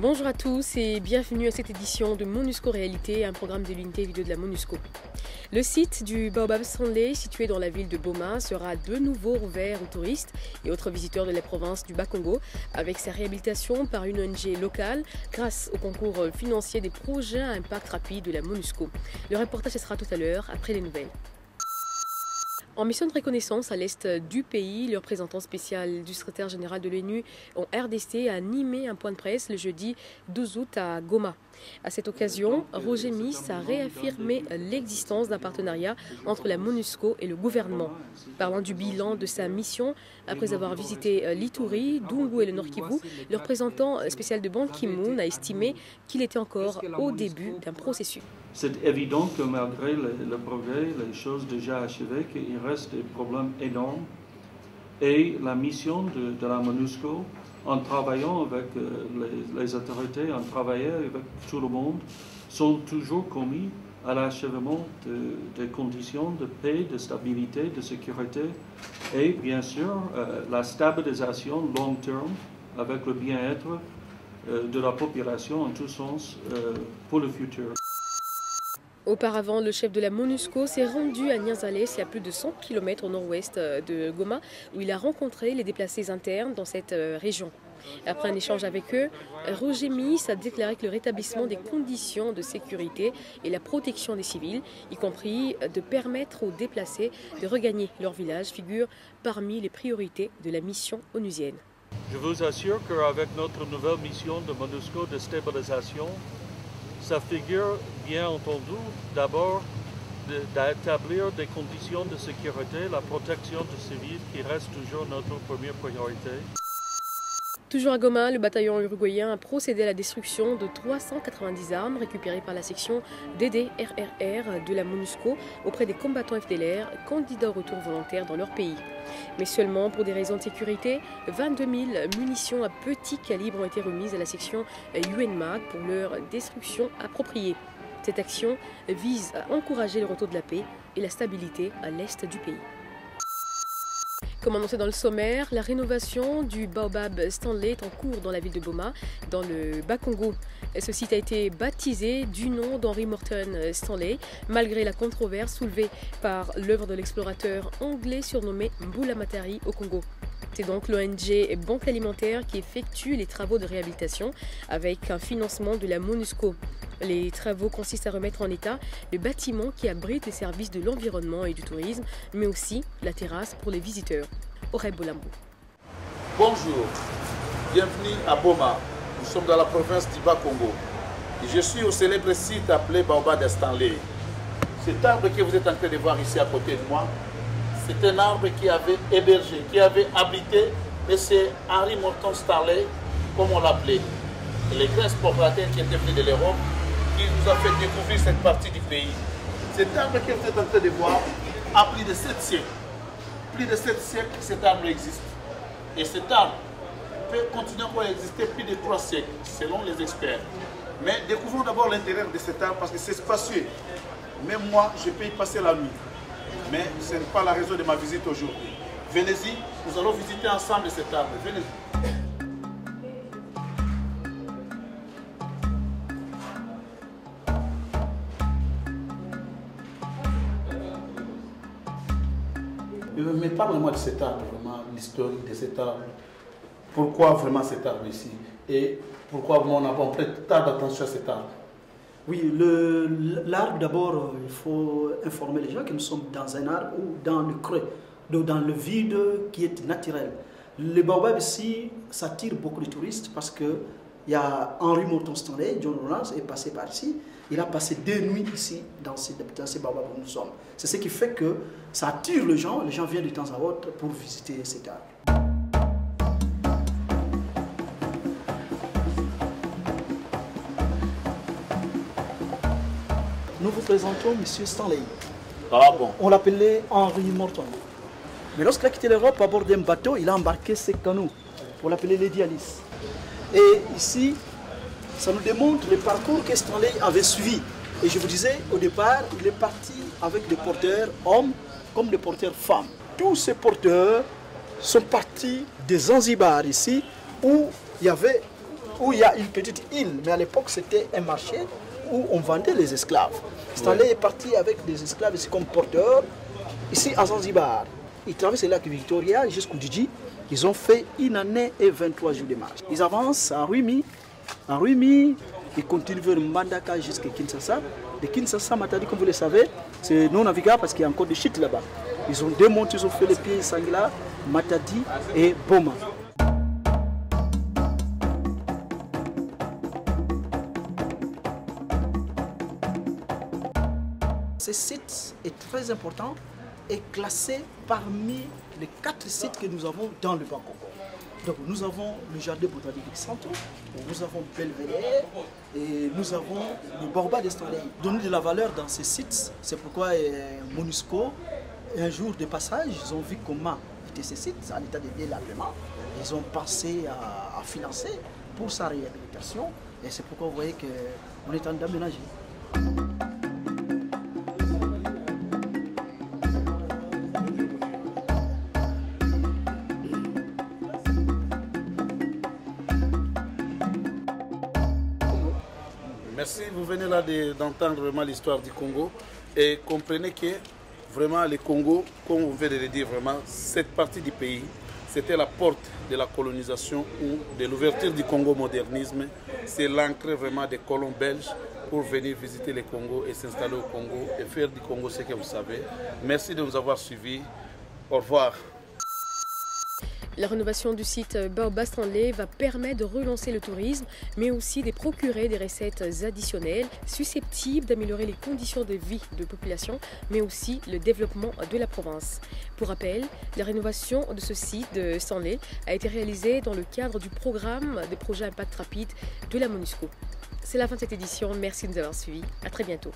Bonjour à tous et bienvenue à cette édition de MONUSCO Réalité, un programme de l'unité vidéo de la MONUSCO. Le site du Baobab Stanley, situé dans la ville de Boma, sera de nouveau rouvert aux touristes et autres visiteurs de la province du Bas-Congo, avec sa réhabilitation par une ONG locale grâce au concours financier des projets à impact rapide de la MONUSCO. Le reportage sera tout à l'heure, après les nouvelles. En mission de reconnaissance à l'est du pays, le représentant spécial du secrétaire général de l'ONU en RDC a animé un point de presse le jeudi 12 août à Goma. À cette occasion, Roger Miss a réaffirmé l'existence d'un partenariat entre la MONUSCO et le gouvernement. Parlant du bilan de sa mission, après avoir visité l'Ituri, Dungu et le Nord Kivu, le représentant spécial de Ban Ki-moon a estimé qu'il était encore au début d'un processus. C'est évident que malgré le progrès, les choses déjà achevées, qu'il reste des problèmes énormes. Et la mission de la MONUSCO, en travaillant avec les autorités, en travaillant avec tout le monde, sont toujours commis à l'achèvement des conditions de paix, de stabilité, de sécurité et bien sûr la stabilisation long terme avec le bien-être de la population en tous sens pour le futur. Auparavant, le chef de la MONUSCO s'est rendu à Nyanzales, à plus de 100 km au nord-ouest de Goma, où il a rencontré les déplacés internes dans cette région. Après un échange avec eux, Roger Miss a déclaré que le rétablissement des conditions de sécurité et la protection des civils, y compris de permettre aux déplacés de regagner leur village, figure parmi les priorités de la mission onusienne. Je vous assure qu'avec notre nouvelle mission de MONUSCO de stabilisation, ça figure, bien entendu, d'abord d'établir des conditions de sécurité, la protection des civils qui reste toujours notre première priorité. Toujours à Goma, le bataillon uruguayen a procédé à la destruction de 390 armes récupérées par la section DDRRR de la MONUSCO auprès des combattants FDLR candidats au retour volontaire dans leur pays. Mais seulement pour des raisons de sécurité, 22 000 munitions à petit calibre ont été remises à la section UNMAG pour leur destruction appropriée. Cette action vise à encourager le retour de la paix et la stabilité à l'est du pays. Comme annoncé dans le sommaire, la rénovation du Baobab Stanley est en cours dans la ville de Boma, dans le Bas-Congo. Ce site a été baptisé du nom d'Henry Morton Stanley, malgré la controverse soulevée par l'œuvre de l'explorateur anglais surnommé Mbulamatari au Congo. C'est donc l'ONG Banque Alimentaire qui effectue les travaux de réhabilitation avec un financement de la MONUSCO. Les travaux consistent à remettre en état le bâtiment qui abrite les services de l'environnement et du tourisme, mais aussi la terrasse pour les visiteurs. Aurel Bolambo. Bonjour, bienvenue à Boma. Nous sommes dans la province du Bas-Congo. Et je suis au célèbre site appelé Baobab Stanley. Cet arbre que vous êtes en train de voir ici à côté de moi, c'est un arbre qui avait hébergé, qui avait abrité M. Henry Morton Stanley, comme on l'appelait. Les grands exportateurs qui étaient venus de l'Europe, qui nous ont fait découvrir cette partie du pays. Cet arbre que vous êtes en train de voir a plus de 7 siècles. Plus de 7 siècles, cet arbre existe. Et cet arbre peut continuer encore à exister plus de 3 siècles, selon les experts. Mais découvrons d'abord l'intérieur de cet arbre parce que c'est spacieux. Même moi, je peux y passer la nuit. Mais ce n'est pas la raison de ma visite aujourd'hui. Venez-y, nous allons visiter ensemble cet arbre. Venez-y. Mais parlez-moi de cet arbre, vraiment, l'historique de cet arbre. Pourquoi vraiment cet arbre ici? Et pourquoi on prête tant d'attention à cet arbre? Oui, l'arbre d'abord, il faut informer les gens que nous sommes dans un arbre ou dans le creux, dans le vide qui est naturel. Le baobab ici, ça attire beaucoup de touristes parce que il y a Henry Morton Stanley, John Lawrence est passé par ici. Il a passé 2 nuits ici dans ces baobabs où nous sommes. C'est ce qui fait que ça attire les gens viennent de temps à autre pour visiter cet arbre. Nous vous présentons M. Stanley. Ah bon? On l'appelait Henry Morton. Mais lorsqu'il a quitté l'Europe à bord d'un bateau, il a embarqué ses canots. On l'appelait Lady Alice. Et ici, ça nous démontre le parcours que Stanley avait suivi. Et je vous disais, au départ, il est parti avec des porteurs hommes comme des porteurs femmes. Tous ces porteurs sont partis de Zanzibar ici, où il y avait où il y a une petite île, mais à l'époque c'était un marché où on vendait les esclaves. Stanley est parti avec des esclaves ici comme porteur, ici à Zanzibar. Ils traversent le lac Victoria jusqu'au Djidji. Ils ont fait 1 année et 23 jours de marche. Ils avancent à Rumi. En Rumi, ils continuent vers Mbandaka jusqu'à Kinshasa. De Kinshasa, Matadi, comme vous le savez, c'est non navigable parce qu'il y a encore des chutes là-bas. Ils ont démonté, ils ont fait les pieds Sangla, Matadi et Boma. Ce site est très important et classé parmi les 4 sites que nous avons dans le Bas-Congo. Donc nous avons le jardin botanique du centre, nous avons Belvédère et nous avons le Baobab d'Estanley. Donner de la valeur dans ces sites, c'est pourquoi MONUSCO, un jour de passage, ils ont vu comment étaient ces sites en état de délabrement. Ils ont pensé à financer pour sa réhabilitation et c'est pourquoi vous voyez qu'on est en train d'aménager. Merci, vous venez là d'entendre vraiment l'histoire du Congo et comprenez que vraiment le Congo, comme on vient de le dire, vraiment, cette partie du pays, c'était la porte de la colonisation ou de l'ouverture du Congo au modernisme. C'est l'entrée vraiment des colons belges pour venir visiter le Congo et s'installer au Congo et faire du Congo ce que vous savez. Merci de nous avoir suivis. Au revoir. La rénovation du site Baobab Stanley va permettre de relancer le tourisme, mais aussi de procurer des recettes additionnelles susceptibles d'améliorer les conditions de vie de la population, mais aussi le développement de la province. Pour rappel, la rénovation de ce site de Stanley a été réalisée dans le cadre du programme de projet Impact Rapide de la MONUSCO. C'est la fin de cette édition, merci de nous avoir suivis, à très bientôt.